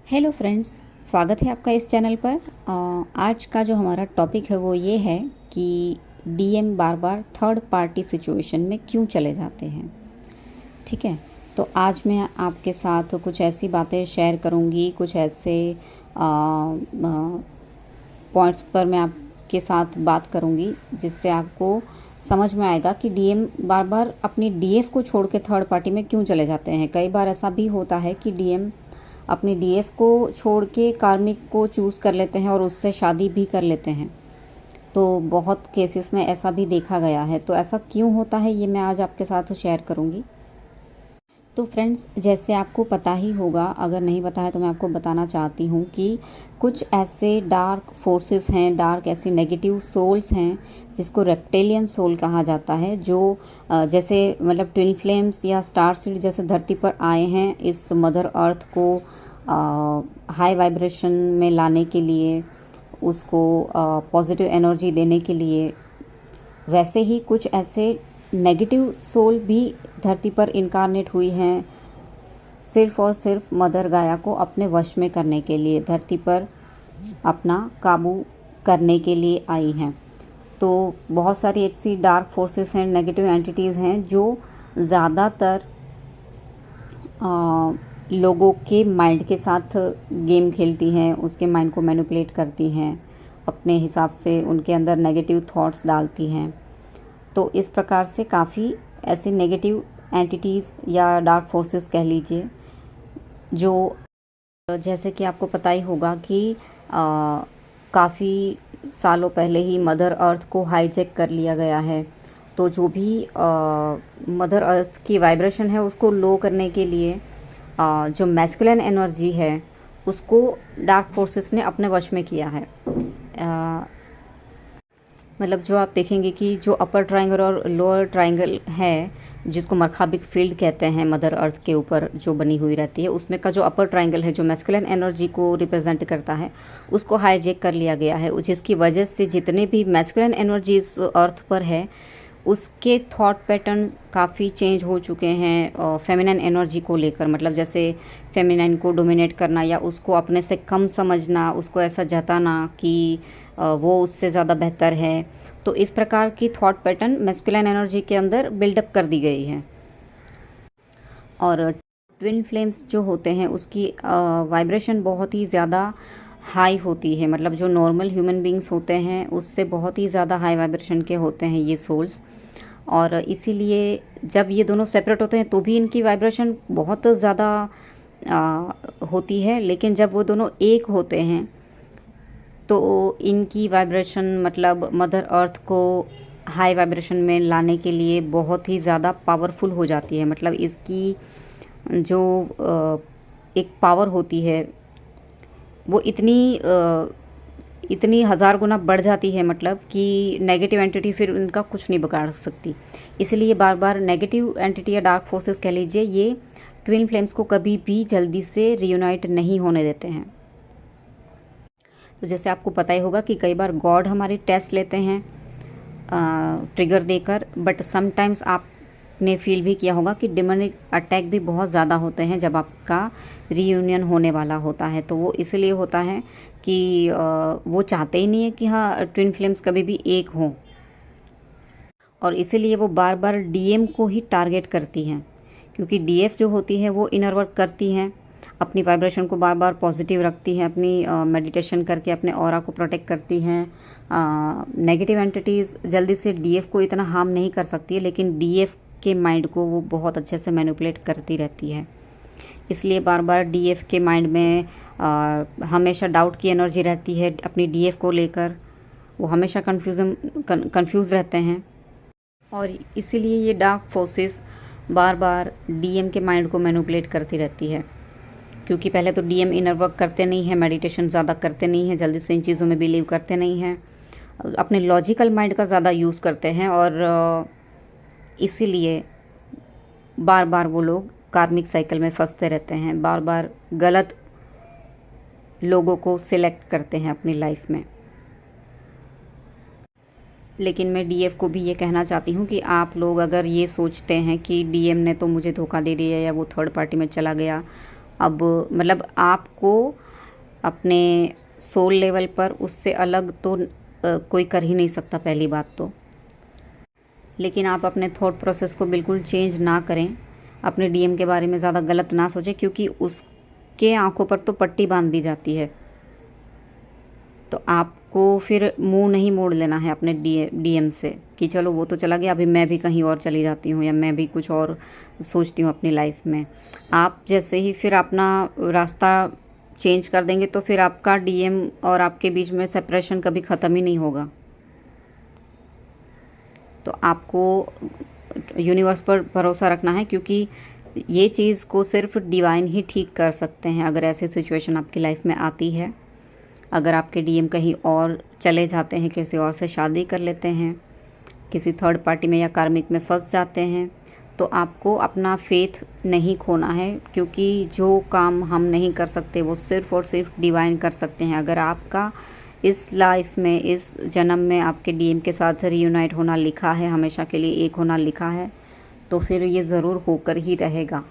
Hello friends, स्वागत है आपका इस चैनल पर। आज का जो हमारा टॉपिक है वो ये है कि डीएम बार बार थर्ड पार्टी सिचुएशन में क्यों चले जाते हैं। ठीक है, तो आज मैं आपके साथ कुछ ऐसी बातें शेयर करूँगी, कुछ ऐसे पॉइंट्स पर मैं आपके साथ बात करूँगी जिससे आपको समझ में आएगा कि डीएम बार बार अपनी डीएफ को छोड़ के थर्ड पार्टी में क्यों चले जाते हैं। कई बार ऐसा भी होता है कि डीएम अपनी डीएफ को छोड़ के कार्मिक को चूज़ कर लेते हैं और उससे शादी भी कर लेते हैं। तो बहुत केसेस में ऐसा भी देखा गया है। तो ऐसा क्यों होता है ये मैं आज आपके साथ शेयर करूँगी। तो फ्रेंड्स, जैसे आपको पता ही होगा, अगर नहीं पता है तो मैं आपको बताना चाहती हूँ कि कुछ ऐसे डार्क फोर्सेस हैं, डार्क ऐसे नेगेटिव सोल्स हैं जिसको रेप्टेलियन सोल कहा जाता है, जो जैसे मतलब ट्विन फ्लेम्स या स्टार सीड जैसे धरती पर आए हैं इस मदर अर्थ को हाई वाइब्रेशन में लाने के लिए, उसको पॉजिटिव एनर्जी देने के लिए। वैसे ही कुछ ऐसे नेगेटिव सोल भी धरती पर इनकारनेट हुई हैं सिर्फ और सिर्फ मदर गाया को अपने वश में करने के लिए, धरती पर अपना काबू करने के लिए आई हैं। तो बहुत सारी ऐसी डार्क फोर्सेस हैं, नेगेटिव एंटिटीज़ हैं जो ज़्यादातर लोगों के माइंड के साथ गेम खेलती हैं, उसके माइंड को मैनिपुलेट करती हैं, अपने हिसाब से उनके अंदर नेगेटिव थॉट्स डालती हैं। तो इस प्रकार से काफ़ी ऐसे नेगेटिव एंटिटीज़ या डार्क फोर्सेस कह लीजिए, जो जैसे कि आपको पता ही होगा कि काफ़ी सालों पहले ही मदर अर्थ को हाईजैक कर लिया गया है। तो जो भी मदर अर्थ की वाइब्रेशन है उसको लो करने के लिए जो मैस्कुलिन एनर्जी है उसको डार्क फोर्सेस ने अपने वश में किया है। मतलब जो आप देखेंगे कि जो अपर ट्रायंगल और लोअर ट्रायंगल है, जिसको मरखाबिक फील्ड कहते हैं, मदर अर्थ के ऊपर जो बनी हुई रहती है, उसमें का जो अपर ट्रायंगल है जो मैस्कुलिन एनर्जी को रिप्रेजेंट करता है, उसको हाईजैक कर लिया गया है, जिसकी वजह से जितने भी मैस्कुलिन एनर्जी इस अर्थ पर है उसके थॉट पैटर्न काफ़ी चेंज हो चुके हैं फेमिनिन एनर्जी को लेकर। मतलब जैसे फेमिनिन को डोमिनेट करना या उसको अपने से कम समझना, उसको ऐसा जताना कि वो उससे ज़्यादा बेहतर है। तो इस प्रकार की थॉट पैटर्न मैस्कुलिन एनर्जी के अंदर बिल्डअप कर दी गई है। और ट्विन फ्लेम्स जो होते हैं उसकी वाइब्रेशन बहुत ही ज़्यादा हाई होती है। मतलब जो नॉर्मल ह्यूमन बींग्स होते हैं उससे बहुत ही ज़्यादा हाई वाइब्रेशन के होते हैं ये सोल्स। और इसीलिए जब ये दोनों सेपरेट होते हैं तो भी इनकी वाइब्रेशन बहुत ज़्यादा होती है, लेकिन जब वो दोनों एक होते हैं तो इनकी वाइब्रेशन मतलब मदर अर्थ को हाई वाइब्रेशन में लाने के लिए बहुत ही ज़्यादा पावरफुल हो जाती है। मतलब इसकी जो एक पावर होती है वो इतनी हज़ार गुना बढ़ जाती है, मतलब कि नेगेटिव एंटिटी फिर उनका कुछ नहीं बिगाड़ सकती। इसलिए बार बार नेगेटिव एंटिटी या डार्क फोर्सेस कह लीजिए, ये ट्विन फ्लेम्स को कभी भी जल्दी से रियूनाइट नहीं होने देते हैं। तो जैसे आपको पता ही होगा कि कई बार गॉड हमारी टेस्ट लेते हैं ट्रिगर देकर, बट समटाइम्स आपने फील भी किया होगा कि डिमोनिक अटैक भी बहुत ज़्यादा होते हैं जब आपका रीयूनियन होने वाला होता है। तो वो इसलिए होता है कि वो चाहते ही नहीं है कि हाँ ट्विन फ्लेम्स कभी भी एक हों, और इसीलिए वो बार बार डीएम को ही टारगेट करती हैं, क्योंकि डीएफ जो होती है वो इनर वर्क करती हैं, अपनी वाइब्रेशन को बार बार पॉजिटिव रखती हैं, अपनी मेडिटेशन करके अपने ऑरा को प्रोटेक्ट करती हैं। नेगेटिव एंटिटीज़ जल्दी से डीएफ को इतना हार्म नहीं कर सकती है, लेकिन डीएफ के माइंड को वो बहुत अच्छे से मैनिपुलेट करती रहती है। इसलिए बार बार डीएफ के माइंड में हमेशा डाउट की एनर्जी रहती है अपनी डीएफ को लेकर। वो हमेशा कंफ्यूज रहते हैं, और इसीलिए ये डार्क फोर्सेस बार बार डीएम के माइंड को मैनिपुलेट करती रहती है। क्योंकि पहले तो डीएम इनर वर्क करते नहीं हैं, मेडिटेशन ज़्यादा करते नहीं हैं, जल्दी से इन चीज़ों में बिलीव करते नहीं हैं, अपने लॉजिकल माइंड का ज़्यादा यूज़ करते हैं, और इसीलिए बार बार वो लोग कार्मिक साइकिल में फंसते रहते हैं, बार बार गलत लोगों को सिलेक्ट करते हैं अपनी लाइफ में। लेकिन मैं डीएफ को भी ये कहना चाहती हूँ कि आप लोग अगर ये सोचते हैं कि डीएम ने तो मुझे धोखा दे दिया या वो थर्ड पार्टी में चला गया, अब मतलब आपको अपने सोल लेवल पर उससे अलग तो कोई कर ही नहीं सकता पहली बात तो। लेकिन आप अपने थॉट प्रोसेस को बिल्कुल चेंज ना करें, अपने डीएम के बारे में ज़्यादा गलत ना सोचें, क्योंकि उसके आंखों पर तो पट्टी बांध दी जाती है। तो आपको फिर मुंह नहीं मोड़ लेना है अपने डीएम से कि चलो वो तो चला गया, अभी मैं भी कहीं और चली जाती हूँ या मैं भी कुछ और सोचती हूँ अपनी लाइफ में। आप जैसे ही फिर अपना रास्ता चेंज कर देंगे तो फिर आपका डीएम और आपके बीच में सेपरेशन कभी ख़त्म ही नहीं होगा। तो आपको यूनिवर्स पर भरोसा रखना है, क्योंकि ये चीज़ को सिर्फ डिवाइन ही ठीक कर सकते हैं अगर ऐसी सिचुएशन आपकी लाइफ में आती है। अगर आपके डीएम कहीं और चले जाते हैं, किसी और से शादी कर लेते हैं, किसी थर्ड पार्टी में या कार्मिक में फंस जाते हैं, तो आपको अपना फेथ नहीं खोना है, क्योंकि जो काम हम नहीं कर सकते वो सिर्फ़ और सिर्फ डिवाइन कर सकते हैं। अगर आपका इस लाइफ में, इस जन्म में आपके डीएम के साथ रीयूनाइट होना लिखा है, हमेशा के लिए एक होना लिखा है, तो फिर ये ज़रूर होकर ही रहेगा।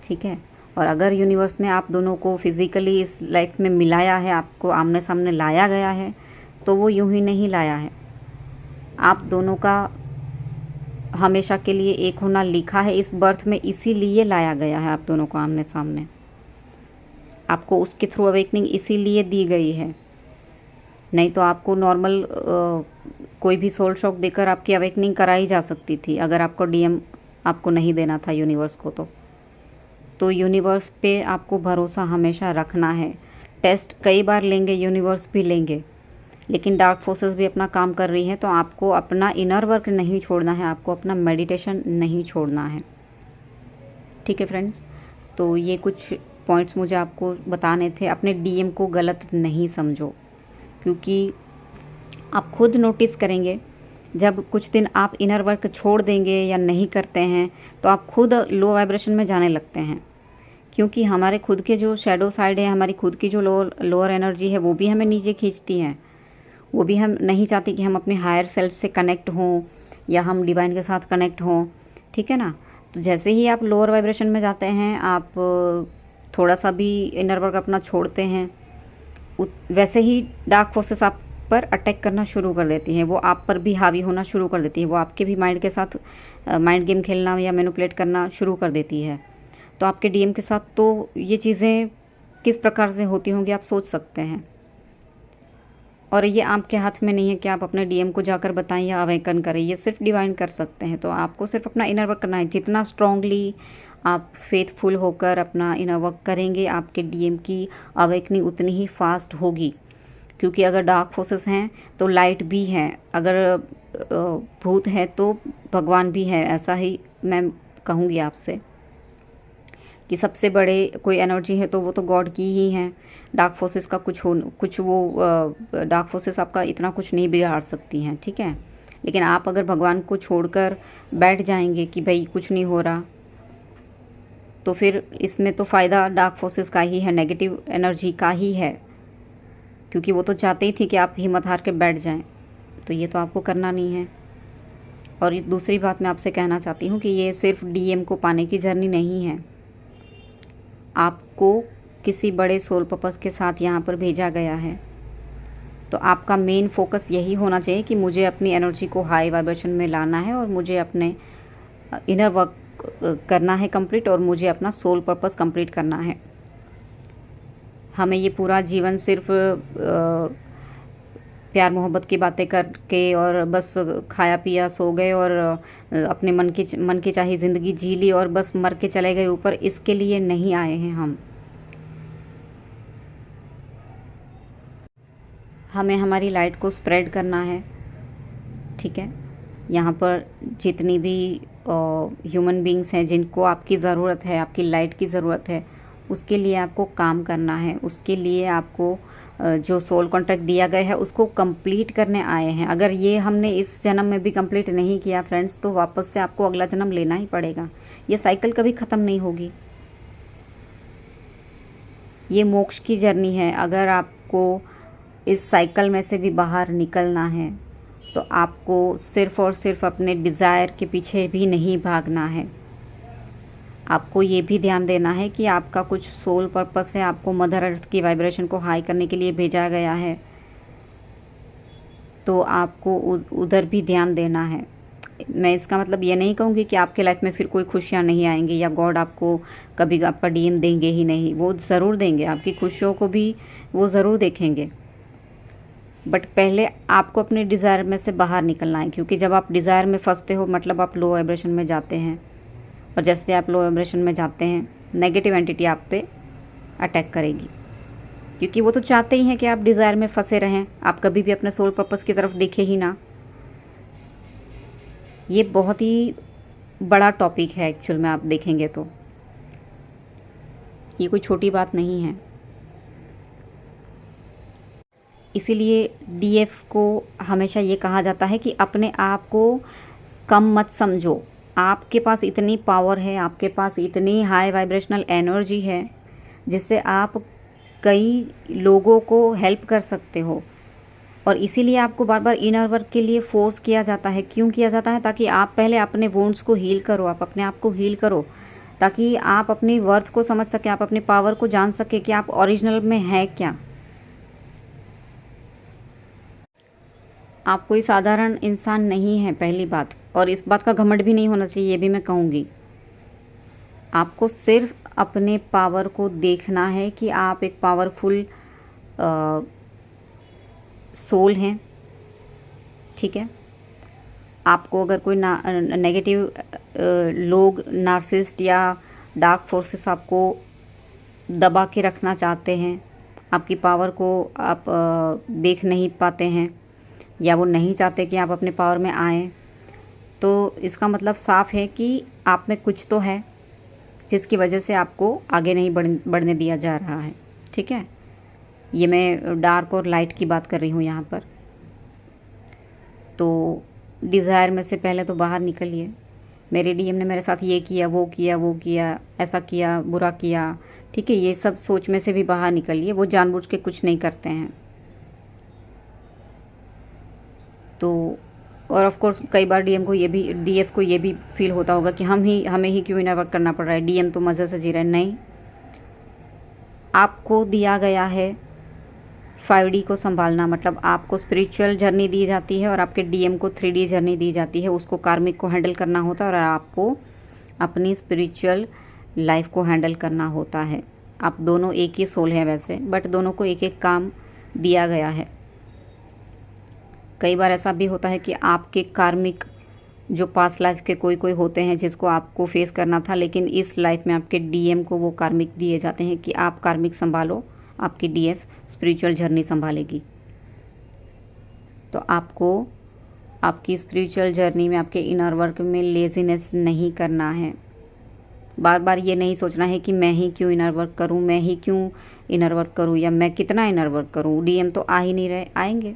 ठीक है। और अगर यूनिवर्स ने आप दोनों को फिज़िकली इस लाइफ में मिलाया है, आपको आमने सामने लाया गया है, तो वो यूं ही नहीं लाया है। आप दोनों का हमेशा के लिए एक होना लिखा है इस बर्थ में, इसीलिए लाया गया है आप दोनों को आमने सामने। आपको उसके थ्रू अवेकनिंग इसीलिए दी गई है, नहीं तो आपको नॉर्मल कोई भी सोल शॉक देकर आपकी अवेकनिंग कराई जा सकती थी, अगर आपको डीएम आपको नहीं देना था यूनिवर्स को। तो यूनिवर्स पे आपको भरोसा हमेशा रखना है। टेस्ट कई बार लेंगे, यूनिवर्स भी लेंगे, लेकिन डार्क फोर्सेस भी अपना काम कर रही हैं, तो आपको अपना इनर वर्क नहीं छोड़ना है, आपको अपना मेडिटेशन नहीं छोड़ना है। ठीक है फ्रेंड्स, तो ये कुछ पॉइंट्स मुझे आपको बताने थे। अपने डीएम को गलत नहीं समझो, क्योंकि आप खुद नोटिस करेंगे जब कुछ दिन आप इनर वर्क छोड़ देंगे या नहीं करते हैं, तो आप खुद लो वाइब्रेशन में जाने लगते हैं, क्योंकि हमारे खुद के जो शैडो साइड है, हमारी खुद की जो लोअर एनर्जी है, वो भी हमें नीचे खींचती हैं। वो भी हम नहीं चाहते कि हम अपने हायर सेल्फ से कनेक्ट हों या हम डिवाइन के साथ कनेक्ट हों। ठीक है ना। तो जैसे ही आप लोअर वाइब्रेशन में जाते हैं, आप थोड़ा सा भी इनर वर्क अपना छोड़ते हैं, वैसे ही डार्क फोर्सेस आप पर अटैक करना शुरू कर देती हैं, वो आप पर भी हावी होना शुरू कर देती है, वो आपके भी माइंड के साथ माइंड गेम खेलना या मैनिपुलेट करना शुरू कर देती है। तो आपके डीएम के साथ तो ये चीज़ें किस प्रकार से होती होंगी आप सोच सकते हैं। और ये आपके हाथ में नहीं है कि आप अपने डीएम को जाकर बताएं या अवेकन करें, ये सिर्फ डिवाइन कर सकते हैं। तो आपको सिर्फ अपना इनर वर्क करना है। जितना स्ट्रांगली आप फेथफुल होकर अपना इनर वर्क करेंगे, आपके डीएम की अवेकनिंग उतनी ही फास्ट होगी, क्योंकि अगर डार्क फोर्सेस हैं तो लाइट भी हैं, अगर भूत है तो भगवान भी है। ऐसा ही मैं कहूँगी आपसे कि सबसे बड़े कोई एनर्जी है तो वो तो गॉड की ही है। डार्क फोर्सेस का डार्क फोर्सेस आपका इतना कुछ नहीं बिगाड़ सकती हैं। ठीक है। लेकिन आप अगर भगवान को छोड़कर बैठ जाएंगे कि भाई कुछ नहीं हो रहा, तो फिर इसमें तो फ़ायदा डार्क फोर्सेस का ही है, नेगेटिव एनर्जी का ही है, क्योंकि वो तो चाहते ही थी कि आप हिम्मत हार के बैठ जाएं। तो ये तो आपको करना नहीं है। और दूसरी बात मैं आपसे कहना चाहती हूँ कि ये सिर्फ डीएम को पाने की जर्नी नहीं है, आपको किसी बड़े सोल पर्पस के साथ यहाँ पर भेजा गया है। तो आपका मेन फोकस यही होना चाहिए कि मुझे अपनी एनर्जी को हाई वाइब्रेशन में लाना है और मुझे अपने इनर वर्क करना है कंप्लीट, और मुझे अपना सोल पर्पस कंप्लीट करना है। हमें ये पूरा जीवन सिर्फ प्यार मोहब्बत की बातें करके और बस खाया पिया सो गए और अपने मन की चाही ज़िंदगी जी ली और बस मर के चले गए ऊपर, इसके लिए नहीं आए हैं हम। हमें हमारी लाइट को स्प्रेड करना है। ठीक है। यहाँ पर जितनी भी ह्यूमन बींग्स हैं जिनको आपकी ज़रूरत है, आपकी लाइट की ज़रूरत है, उसके लिए आपको काम करना है। उसके लिए आपको जो सोल कॉन्ट्रैक्ट दिया गया है उसको कंप्लीट करने आए हैं। अगर ये हमने इस जन्म में भी कंप्लीट नहीं किया फ्रेंड्स, तो वापस से आपको अगला जन्म लेना ही पड़ेगा। ये साइकिल कभी ख़त्म नहीं होगी। ये मोक्ष की जर्नी है। अगर आपको इस साइकिल में से भी बाहर निकलना है, तो आपको सिर्फ़ और सिर्फ अपने डिज़ायर के पीछे भी नहीं भागना है। आपको ये भी ध्यान देना है कि आपका कुछ सोल पर्पस है, आपको मदर अर्थ की वाइब्रेशन को हाई करने के लिए भेजा गया है, तो आपको उधर भी ध्यान देना है। मैं इसका मतलब ये नहीं कहूँगी कि आपके लाइफ में फिर कोई खुशियाँ नहीं आएंगी या गॉड आपको कभी आपका डीएम देंगे ही नहीं, वो ज़रूर देंगे, आपकी खुशियों को भी वो ज़रूर देखेंगे। बट पहले आपको अपने डिज़ायर में से बाहर निकलना है, क्योंकि जब आप डिज़ायर में फंसते हो मतलब आप लो वाइब्रेशन में जाते हैं, और जैसे आप लो वाइब्रेशन में जाते हैं नेगेटिव एंटिटी आप पे अटैक करेगी, क्योंकि वो तो चाहते ही हैं कि आप डिज़ायर में फंसे रहें, आप कभी भी अपने सोल पर्पस की तरफ देखें ही ना। ये बहुत ही बड़ा टॉपिक है एक्चुअल में, आप देखेंगे तो ये कोई छोटी बात नहीं है। इसीलिए डीएफ को हमेशा ये कहा जाता है कि अपने आप को कम मत समझो। आपके पास इतनी पावर है, आपके पास इतनी हाई वाइब्रेशनल एनर्जी है जिससे आप कई लोगों को हेल्प कर सकते हो, और इसीलिए आपको बार बार इनर वर्क के लिए फोर्स किया जाता है। क्यों किया जाता है? ताकि आप पहले अपने वुंड्स को हील करो, आप अपने आप को हील करो, ताकि आप अपनी वर्थ को समझ सके, आप अपनी पावर को जान सके कि आप ओरिजिनल में है क्या। आप कोई साधारण इंसान नहीं है पहली बात, और इस बात का घमंड भी नहीं होना चाहिए, ये भी मैं कहूँगी। आपको सिर्फ अपने पावर को देखना है कि आप एक पावरफुल सोल हैं, ठीक है। आपको अगर कोई नेगेटिव लोग, नार्सिसिस्ट या डार्क फोर्सेस आपको दबा के रखना चाहते हैं, आपकी पावर को आप देख नहीं पाते हैं, या वो नहीं चाहते कि आप अपने पावर में आएँ, तो इसका मतलब साफ है कि आप में कुछ तो है जिसकी वजह से आपको आगे नहीं बढ़ने दिया जा रहा है, ठीक है। ये मैं डार्क और लाइट की बात कर रही हूँ यहाँ पर। तो डिज़ायर में से पहले तो बाहर निकलिए। मेरे डीएम ने मेरे साथ ये किया, वो किया, वो किया, ऐसा किया, बुरा किया, ठीक है, ये सब सोच में से भी बाहर निकलिए। वो जानबूझ के कुछ नहीं करते हैं। तो और ऑफ कोर्स कई बार डीएफ को ये भी फील होता होगा कि हमें ही क्यों इनर वर्क करना पड़ रहा है, डीएम तो मज़े से जी रहे हैं। नहीं, आपको दिया गया है 5D को संभालना, मतलब आपको स्पिरिचुअल जर्नी दी जाती है और आपके डीएम को 3D जर्नी दी जाती है। उसको कार्मिक को हैंडल करना होता है और आपको अपनी स्पिरिचुअल लाइफ को हैंडल करना होता है। आप दोनों एक ही सोल हैं वैसे, बट दोनों को एक एक काम दिया गया है। कई बार ऐसा भी होता है कि आपके कार्मिक जो पास्ट लाइफ के कोई होते हैं जिसको आपको फेस करना था, लेकिन इस लाइफ में आपके डीएम को वो कार्मिक दिए जाते हैं कि आप कार्मिक संभालो, आपकी डीएफ स्पिरिचुअल जर्नी संभालेगी। तो आपको आपकी स्पिरिचुअल जर्नी में, आपके इनर वर्क में लेज़ीनेस नहीं करना है। बार बार ये नहीं सोचना है कि मैं ही क्यों इनर वर्क करूं, मैं ही क्यों इनर वर्क करूं, या मैं कितना इनर वर्क करूं। डीएम तो आ ही नहीं रहे, आएंगे।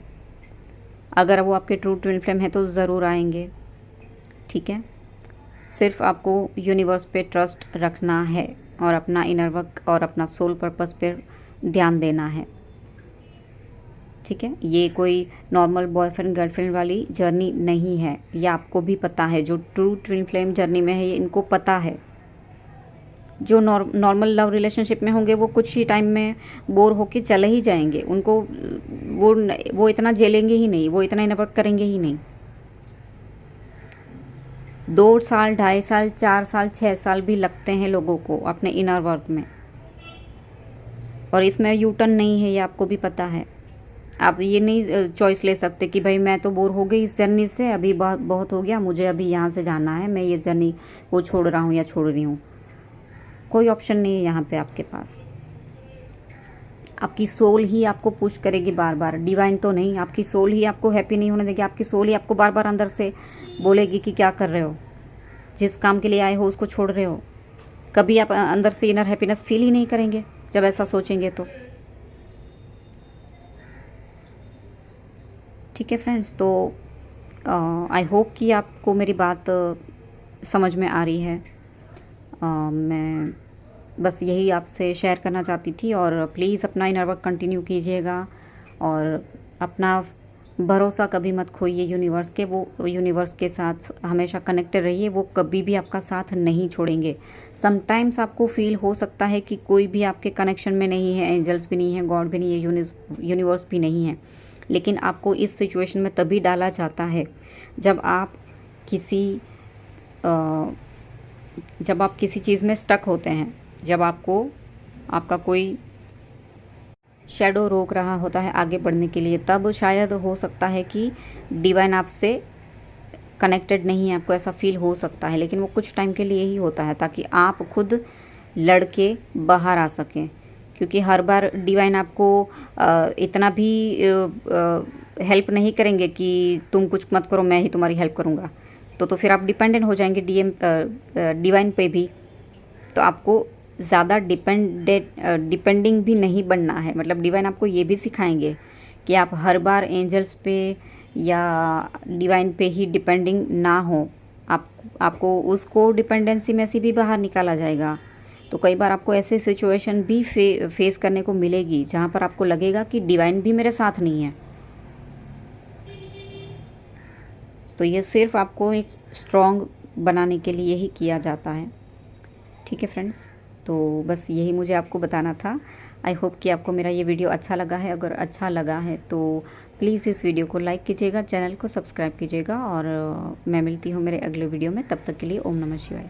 अगर वो आपके ट्रू ट्विन फ्लेम है तो ज़रूर आएंगे, ठीक है। सिर्फ आपको यूनिवर्स पे ट्रस्ट रखना है और अपना इनर वर्क और अपना सोल पर्पस पे ध्यान देना है, ठीक है। ये कोई नॉर्मल बॉयफ्रेंड गर्लफ्रेंड वाली जर्नी नहीं है, ये आपको भी पता है। जो ट्रू ट्विन फ्लेम जर्नी में है ये इनको पता है। जो नॉर्मल लव रिलेशनशिप में होंगे वो कुछ ही टाइम में बोर होके चले ही जाएंगे, उनको वो इतना झेलेंगे ही नहीं, वो इतना इनवर्ट करेंगे ही नहीं। 2 साल, 2.5 साल, 4 साल, 6 साल भी लगते हैं लोगों को अपने इनर वर्क में, और इसमें यू टर्न नहीं है, ये आपको भी पता है। आप ये नहीं चॉइस ले सकते कि भाई मैं तो बोर हो गई इस जर्नी से, अभी बहुत हो गया, मुझे अभी यहाँ से जाना है, मैं ये जर्नी को छोड़ रहा हूँ या छोड़ रही हूँ। कोई ऑप्शन नहीं है यहाँ पे आपके पास। आपकी सोल ही आपको पुश करेगी बार बार, डिवाइन तो नहीं। आपकी सोल ही आपको हैप्पी नहीं होने देगी, आपकी सोल ही आपको बार बार अंदर से बोलेगी कि क्या कर रहे हो, जिस काम के लिए आए हो उसको छोड़ रहे हो। कभी आप अंदर से इनर हैप्पीनेस फील ही नहीं करेंगे जब ऐसा सोचेंगे तो, ठीक है फ्रेंड्स। तो आई होप कि आपको मेरी बात समझ में आ रही है। मैं बस यही आपसे शेयर करना चाहती थी, और प्लीज़ अपना इनर वर्क कंटिन्यू कीजिएगा और अपना भरोसा कभी मत खोइए यूनिवर्स के, वो यूनिवर्स के साथ हमेशा कनेक्टेड रहिए, वो कभी भी आपका साथ नहीं छोड़ेंगे। समटाइम्स आपको फील हो सकता है कि कोई भी आपके कनेक्शन में नहीं है, एंजल्स भी नहीं है, गॉड भी नहीं है, यूनिवर्स भी नहीं है, लेकिन आपको इस सिचुएशन में तभी डाला जाता है जब आप किसी चीज़ में स्टक होते हैं, जब आपका कोई शैडो रोक रहा होता है आगे बढ़ने के लिए, तब शायद हो सकता है कि डिवाइन आपसे कनेक्टेड नहीं है, आपको ऐसा फील हो सकता है, लेकिन वो कुछ टाइम के लिए ही होता है ताकि आप खुद लड़के बाहर आ सकें। क्योंकि हर बार डिवाइन आपको इतना भी हेल्प नहीं करेंगे कि तुम कुछ मत करो, मैं ही तुम्हारी हेल्प करूँगा, तो फिर आप डिपेंडेंट हो जाएंगे डिवाइन पे भी। तो आपको ज़्यादा डिपेंडिंग भी नहीं बनना है। मतलब डिवाइन आपको ये भी सिखाएंगे कि आप हर बार एंजल्स पे या डिवाइन पे ही डिपेंडिंग ना हो, आपको उसको डिपेंडेंसी में से भी बाहर निकाला जाएगा। तो कई बार आपको ऐसे सिचुएशन भी फेस करने को मिलेगी जहाँ पर आपको लगेगा कि डिवाइन भी मेरे साथ नहीं है। तो ये सिर्फ आपको एक स्ट्रॉन्ग बनाने के लिए ही किया जाता है। ठीक है फ्रेंड्स, तो बस यही मुझे आपको बताना था। आई होप कि आपको मेरा ये वीडियो अच्छा लगा है। अगर अच्छा लगा है तो प्लीज़ इस वीडियो को लाइक कीजिएगा, चैनल को सब्सक्राइब कीजिएगा, और मैं मिलती हूँ मेरे अगले वीडियो में। तब तक के लिए ओम नमः शिवाय।